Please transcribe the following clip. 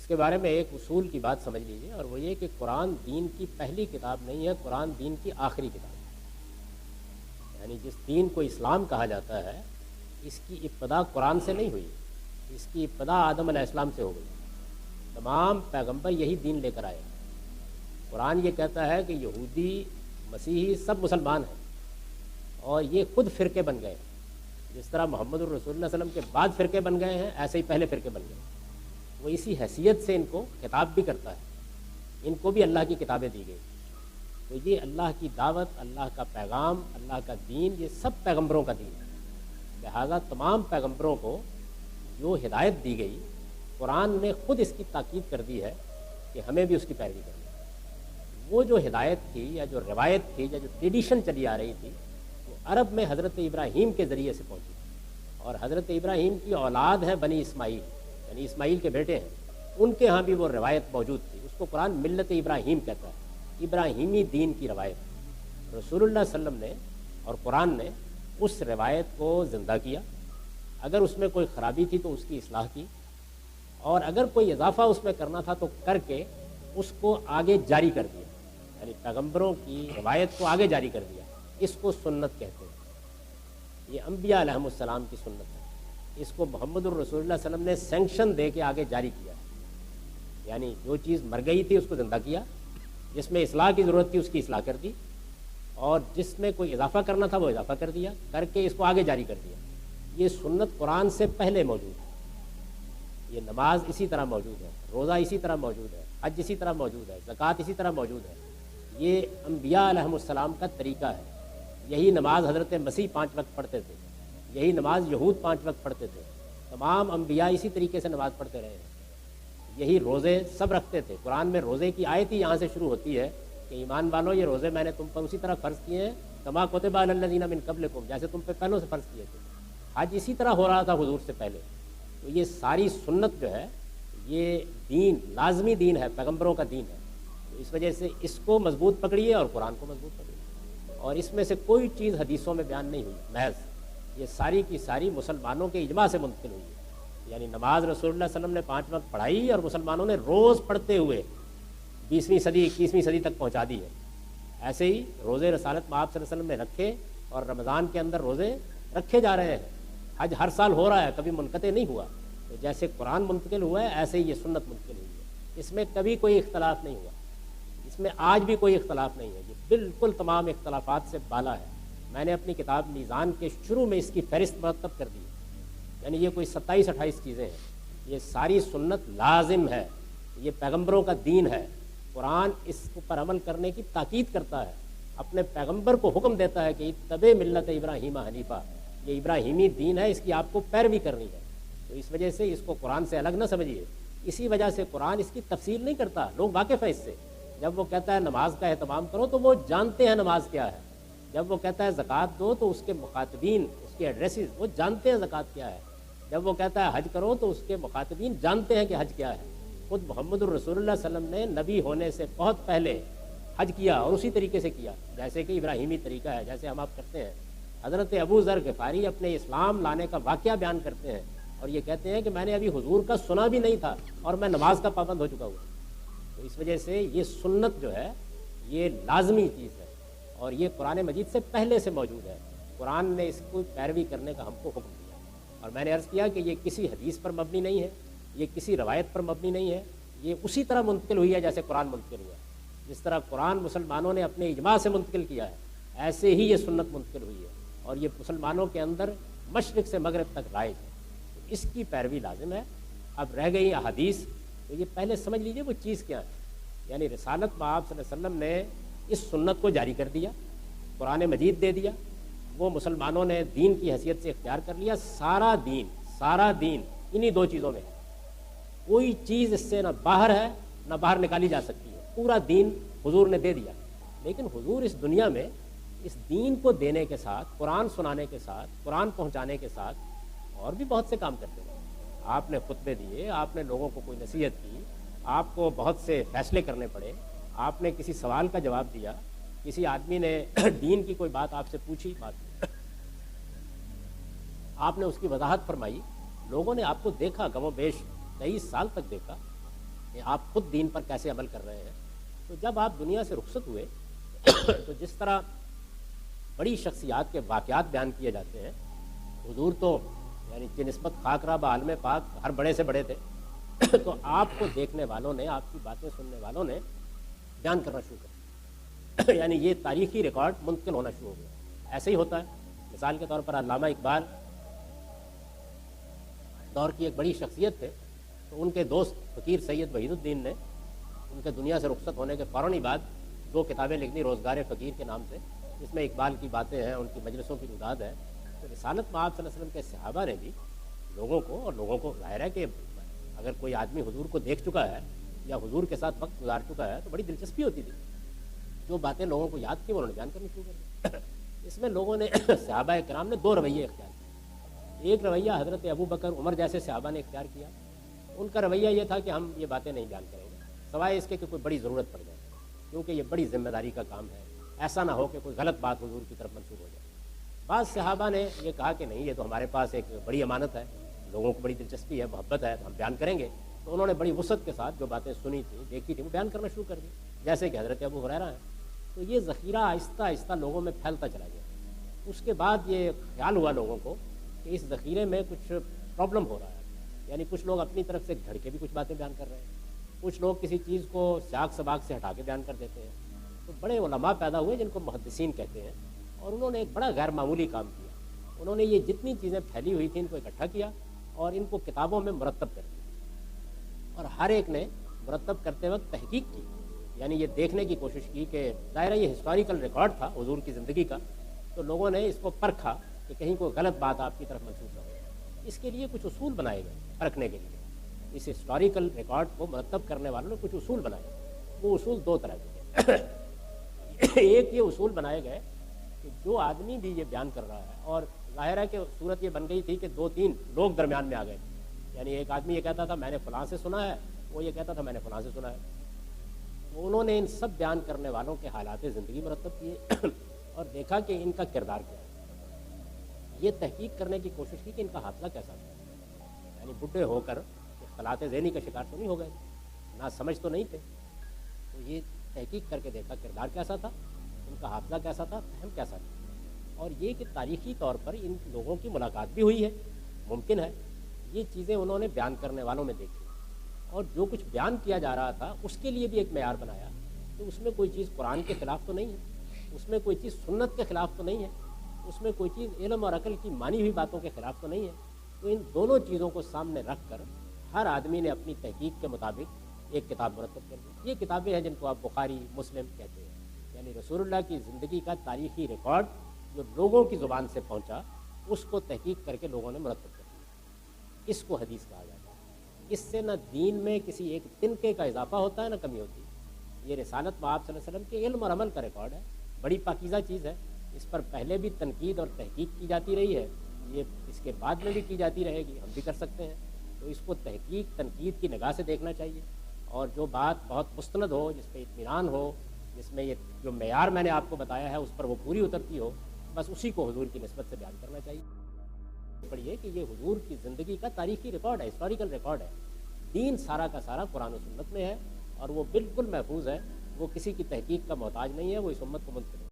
اس کے بارے میں ایک اصول کی بات سمجھ لیجیے، اور وہ یہ کہ قرآن دین کی پہلی کتاب نہیں ہے، قرآن دین کی آخری کتاب ہے۔ یعنی جس دین کو اسلام کہا جاتا ہے، اس کی ابتدا قرآن سے نہیں ہوئی، اس کی ابتدا آدم علیہ السلام سے ہو گئی۔ تمام پیغمبر یہی دین لے کر آئے۔ قرآن یہ کہتا ہے کہ یہودی مسیحی سب مسلمان ہیں، اور یہ خود فرقے بن گئے۔ جس طرح محمد الرسول اللہ علیہ وسلم کے بعد فرقے بن گئے ہیں، ایسے ہی پہلے فرقے بن گئے۔ وہ اسی حیثیت سے ان کو خطاب بھی کرتا ہے، ان کو بھی اللہ کی کتابیں دی گئی۔ تو یہ اللہ کی دعوت، اللہ کا پیغام، اللہ کا دین، یہ سب پیغمبروں کا دین ہے۔ لہذا تمام پیغمبروں کو جو ہدایت دی گئی، قرآن نے خود اس کی تاکید کر دی ہے کہ ہمیں بھی اس کی پیروی کرنی ہے۔ وہ جو ہدایت تھی یا جو روایت تھی یا جو ٹریڈیشن چلی آ رہی تھی، وہ عرب میں حضرت ابراہیم کے ذریعے سے پہنچی، اور حضرت ابراہیم کی اولاد ہے بنی اسماعیل، یعنی اسماعیل کے بیٹے ہیں، ان کے ہاں بھی وہ روایت موجود تھی۔ اس کو قرآن ملت ابراہیم کہتا ہے، ابراہیمی دین کی روایت۔ رسول اللہ صلی اللہ علیہ وسلم نے اور قرآن نے اس روایت کو زندہ کیا۔ اگر اس میں کوئی خرابی تھی تو اس کی اصلاح کی، اور اگر کوئی اضافہ اس میں کرنا تھا تو کر کے اس کو آگے جاری کر دیا، یعنی پیغمبروں کی روایت کو آگے جاری کر دیا۔ اس کو سنت کہتے ہیں۔ یہ انبیاء علیہم السلام کی سنت ہے۔ اس کو محمد الرسول اللہ صلی اللہ علیہ وسلم نے سینکشن دے کے آگے جاری کیا ہے، یعنی جو چیز مر گئی تھی اس کو زندہ کیا، جس میں اصلاح کی ضرورت تھی اس کی اصلاح کر دی، اور جس میں کوئی اضافہ کرنا تھا وہ اضافہ کر دیا، کر کے اس کو آگے جاری کر دیا۔ یہ سنت قرآن سے پہلے موجود ہے۔ یہ نماز اسی طرح موجود ہے، روزہ اسی طرح موجود ہے، حج اسی طرح موجود ہے، زکوٰۃ اسی طرح موجود ہے۔ یہ انبیاء علیہم السلام کا طریقہ ہے۔ یہی نماز حضرت مسیح 5 وقت پڑھتے تھے، یہی نماز یہود 5 وقت پڑھتے تھے۔ تمام انبیاء اسی طریقے سے نماز پڑھتے رہے ہیں۔ یہی روزے سب رکھتے تھے۔ قرآن میں روزے کی آیت ہی یہاں سے شروع ہوتی ہے کہ ایمان والو، یہ روزے میں نے تم پر اسی طرح فرض کیے ہیں کما کتب علی الذین من قبلکم، جیسے تم پہ پہلوں سے فرض کیے تھے۔ حج اسی طرح ہو رہا تھا حضور سے پہلے۔ تو یہ ساری سنت جو ہے، یہ دین لازمی دین ہے، پیغمبروں کا دین ہے۔ تو اس وجہ سے اس کو مضبوط پکڑیے اور قرآن کو مضبوط پکڑیے، اور اس میں سے کوئی چیز حدیثوں میں بیان نہیں ہوئی محض، یہ ساری کی ساری مسلمانوں کے اجماع سے منتقل ہوئی ہے۔ یعنی نماز رسول اللہ صلی اللہ علیہ وسلم نے 5 وقت پڑھائی، اور مسلمانوں نے روز پڑھتے ہوئے 20ویں صدی 21ویں صدی تک پہنچا دی ہے۔ ایسے ہی روزے رسالت میں آپ صلی اللہ علیہ وسلم نے رکھے، اور رمضان کے اندر روزے رکھے جا رہے ہیں۔ حج ہر سال ہو رہا ہے، کبھی منقطع نہیں ہوا۔ تو جیسے قرآن منتقل ہوا ہے، ایسے ہی یہ سنت منتقل ہوئی ہے۔ اس میں کبھی کوئی اختلاف نہیں ہوا، اس میں آج بھی کوئی اختلاف نہیں ہے۔ یہ بالکل تمام اختلافات سے بالا ہے۔ میں نے اپنی کتاب میزان کے شروع میں اس کی فہرست مرتب کر دی، یعنی یہ کوئی 27-28 چیزیں ہیں۔ یہ ساری سنت لازم ہے، یہ پیغمبروں کا دین ہے۔ قرآن اس پر عمل کرنے کی تاکید کرتا ہے، اپنے پیغمبر کو حکم دیتا ہے کہ اتبع ملت ابراہیم حنیفہ، یہ ابراہیمی دین ہے، اس کی آپ کو پیروی کرنی ہے۔ تو اس وجہ سے اس کو قرآن سے الگ نہ سمجھیے۔ اسی وجہ سے قرآن اس کی تفصیل نہیں کرتا، لوگ واقف ہیں اس سے۔ جب وہ کہتا ہے نماز کا اہتمام کرو تو وہ جانتے ہیں نماز کیا ہے۔ جب وہ کہتا ہے زکوٰۃ دو تو اس کے مخاطبین، اس کے ایڈریسز وہ جانتے ہیں زکوٰۃ کیا ہے۔ جب وہ کہتا ہے حج کرو تو اس کے مخاطبین جانتے ہیں کہ حج کیا ہے۔ خود محمد الرسول اللہ صلی اللہ علیہ وسلم نے نبی ہونے سے بہت پہلے حج کیا، اور اسی طریقے سے کیا جیسے کہ ابراہیمی طریقہ ہے، جیسے ہم آپ کرتے ہیں۔ حضرت ابو ذر غفاری اپنے اسلام لانے کا واقعہ بیان کرتے ہیں، اور یہ کہتے ہیں کہ میں نے ابھی حضور کا سنا بھی نہیں تھا اور میں نماز کا پابند ہو چکا ہوں۔ تو اس وجہ سے یہ سنت جو ہے یہ لازمی چیز ہے، اور یہ قرآن مجید سے پہلے سے موجود ہے۔ قرآن نے اس کو پیروی کرنے کا ہم کو حکم دیا، اور میں نے عرض کیا کہ یہ کسی حدیث پر مبنی نہیں ہے، یہ کسی روایت پر مبنی نہیں ہے، یہ اسی طرح منتقل ہوئی ہے جیسے قرآن منتقل ہوا ہے۔ جس طرح قرآن مسلمانوں نے اپنے اجماع سے منتقل کیا ہے، ایسے ہی یہ سنت منتقل ہوئی ہے، اور یہ مسلمانوں کے اندر مشرق سے مغرب تک رائج ہے۔ اس کی پیروی لازم ہے۔ اب رہ گئی احادیث، تو یہ پہلے سمجھ لیجئے وہ چیز کیا ہے۔ یعنی رسالت میں آپ صلی اللہ علیہ وسلم نے اس سنت کو جاری کر دیا، قرآن مجید دے دیا، وہ مسلمانوں نے دین کی حیثیت سے اختیار کر لیا۔ سارا دین انہی 2 چیزوں میں ہے۔ کوئی چیز اس سے نہ باہر ہے نہ باہر نکالی جا سکتی ہے۔ پورا دین حضور نے دے دیا۔ لیکن حضور اس دنیا میں اس دین کو دینے کے ساتھ، قرآن سنانے کے ساتھ، قرآن پہنچانے کے ساتھ اور بھی بہت سے کام کرتے ہیں۔ آپ نے خطبے دیے، آپ نے لوگوں کو کوئی نصیحت کی، آپ کو بہت سے فیصلے کرنے پڑے، آپ نے کسی سوال کا جواب دیا، کسی آدمی نے دین کی کوئی بات آپ سے پوچھی، آپ نے اس کی وضاحت فرمائی، لوگوں نے آپ کو دیکھا، کم و بیش 23 سال تک دیکھا، کہ آپ خود دین پر کیسے عمل کر رہے ہیں. تو جب آپ دنیا سے رخصت ہوئے تو جس طرح بڑی شخصیات کے واقعات بیان کیے جاتے ہیں، حضور تو یعنی کہ نسبت خاک رہا بعالم پاک ہر بڑے سے بڑے تھے، تو آپ کو دیکھنے والوں نے، آپ کی باتیں سننے والوں نے بیان کرنا شروع کر یعنی یہ تاریخی ریکارڈ منتقل ہونا شروع ہو گیا. ایسے ہی ہوتا ہے. مثال کے طور پر علامہ اقبال دور کی ایک بڑی شخصیت تھے، تو ان کے دوست فقیر سید وحید الدین نے ان کے دنیا سے رخصت ہونے کے فوراً ہی بعد 2 کتابیں لکھ دی روزگار فقیر کے نام سے، جس میں اقبال کی باتیں ہیں، ان کی مجلسوں کی تعداد ہے. تو رسالت مآب صلی اللہ علیہ وسلم کے صحابہ نے بھی لوگوں کو ظاہر ہے کہ اگر کوئی آدمی حضور کو دیکھ چکا ہے یا حضور کے ساتھ وقت گزار چکا ہے تو بڑی دلچسپی ہوتی تھی. جو باتیں لوگوں کو یاد تھیں انہوں نے بیان کرنی شروع کر دی. اس میں لوگوں نے صحابہ کرام نے 2 رویے اختیار کیے. ایک رویہ حضرت ابو بکر عمر جیسے صحابہ نے اختیار کیا. ان کا رویہ یہ تھا کہ ہم یہ باتیں نہیں بیان کریں گے سوائے اس کے کہ کوئی بڑی ضرورت پڑ جائے، کیونکہ یہ بڑی ذمہ داری کا کام ہے، ایسا نہ ہو کہ کوئی غلط بات حضور کی طرف منسوخ ہو جائے. بعض صحابہ نے یہ کہا کہ نہیں، یہ تو ہمارے پاس ایک بڑی امانت ہے، لوگوں کو بڑی دلچسپی ہے، محبت ہے، ہم بیان کریں گے. تو انہوں نے بڑی وسعت کے ساتت جو باتیں سنی تھیں، دیکھی تھیں، وہ بیان کرنا شروع کر دی، جیسے کہ حضرت ابو ہریرہ ہیں. تو یہ ذخیرہ آہستہ آہستہ لوگوں میں پھیلتا چلا گیا. اس کے بعد یہ خیال ہوا لوگوں کو کہ اس ذخیرے میں کچھ پرابلم ہو رہا ہے، یعنی کچھ لوگ اپنی طرف سے گھڑ کے بھی کچھ باتیں بیان کر رہے ہیں، کچھ لوگ کسی چیز کو سیاق سباق سے ہٹا کے بیان کر دیتے ہیں. تو بڑے علماء پیدا ہوئے جن کو محدثین کہتے ہیں، اور انہوں نے ایک بڑا غیر معمولی کام کیا. انہوں نے یہ جتنی چیزیں پھیلی ہوئی تھیں ان کو اکٹھا کیا اور ان کو کتابوں میں مرتب کر دیا. اور ہر ایک نے مرتب کرتے وقت تحقیق کی، یعنی یہ دیکھنے کی کوشش کی کہ ظاہر یہ ہسٹوریکل ریکارڈ تھا حضور کی زندگی کا، تو لوگوں نے اس کو پرکھا کہ کہیں کوئی غلط بات آپ کی طرف منسوخ نہ ہو. اس کے لیے کچھ اصول بنائے گئے پرکھنے کے لیے. اس ہسٹوریکل ریکارڈ کو مرتب کرنے والوں نے کچھ اصول بنائے. وہ اصول 2 طرح کے ہیں. ایک یہ اصول بنائے گئے کہ جو آدمی بھی یہ بیان کر رہا ہے، اور ظاہر ہے کہ صورت یہ بن گئی تھی کہ 2-3 لوگ درمیان میں آ گئے، یعنی ایک آدمی یہ کہتا تھا میں نے فلاں سے سنا ہے، وہ یہ کہتا تھا میں نے فلاں سے سنا ہے. تو انہوں نے ان سب بیان کرنے والوں کے حالات زندگی مرتب کیے اور دیکھا کہ ان کا کردار کیا ہے. یہ تحقیق کرنے کی کوشش کی کہ ان کا حافظہ کیسا تھا، یعنی بڈھے ہو کر اختلاط ذہنی کا شکار تو نہیں ہو گئے، نہ سمجھ تو نہیں تھے. تو یہ تحقیق کر کے دیکھا کردار کیسا تھا، ان کا حافظہ کیسا تھا، فہم کیسا تھا. اور یہ کہ تاریخی طور پر ان لوگوں کی ملاقات بھی ہوئی ہے، ممکن ہے. یہ چیزیں انہوں نے بیان کرنے والوں میں دیکھی، اور جو کچھ بیان کیا جا رہا تھا اس کے لیے بھی ایک معیار بنایا کہ اس میں کوئی چیز قرآن کے خلاف تو نہیں ہے، اس میں کوئی چیز سنت کے خلاف تو نہیں ہے، اس میں کوئی چیز علم اور عقل کی مانی ہوئی باتوں کے خلاف تو نہیں ہے. تو ان دونوں چیزوں کو سامنے رکھ کر ہر آدمی نے اپنی تحقیق کے مطابق ایک کتاب مرتب کر دی. یہ کتابیں ہیں جن کو آپ بخاری مسلم کہتے ہیں، یعنی رسول اللہ کی زندگی کا تاریخی ریکارڈ جو لوگوں کی زبان سے پہنچا اس کو تحقیق کر کے لوگوں نے مرتب کر دیا. اس کو حدیث کہا جاتا ہے. اس سے نہ دین میں کسی ایک تنکے کا اضافہ ہوتا ہے نہ کمی ہوتی ہے. یہ رسالت مآب صلی اللہ علیہ وسلم کے علم اور عمل کا ریکارڈ ہے، بڑی پاکیزہ چیز ہے. اس پر پہلے بھی تنقید اور تحقیق کی جاتی رہی ہے، یہ اس کے بعد میں بھی کی جاتی رہے گی، ہم بھی کر سکتے ہیں. تو اس کو تحقیق تنقید کی نگاہ سے دیکھنا چاہیے، اور جو بات بہت مستند ہو، جس پہ اطمینان ہو، جس میں یہ جو معیار میں نے آپ کو بتایا ہے اس پر وہ پوری اترتی ہو، بس اسی کو حضور کی نسبت سے بیان کرنا چاہیے. پڑھیے کہ یہ حضور کی زندگی کا تاریخی ریکارڈ ہے، ہسٹوریکل ریکارڈ ہے. دین سارا کا سارا قرآن و سنت میں ہے، اور وہ بالکل محفوظ ہے. وہ کسی کی تحقیق کا محتاج نہیں ہے، وہ اس امت کو منتقل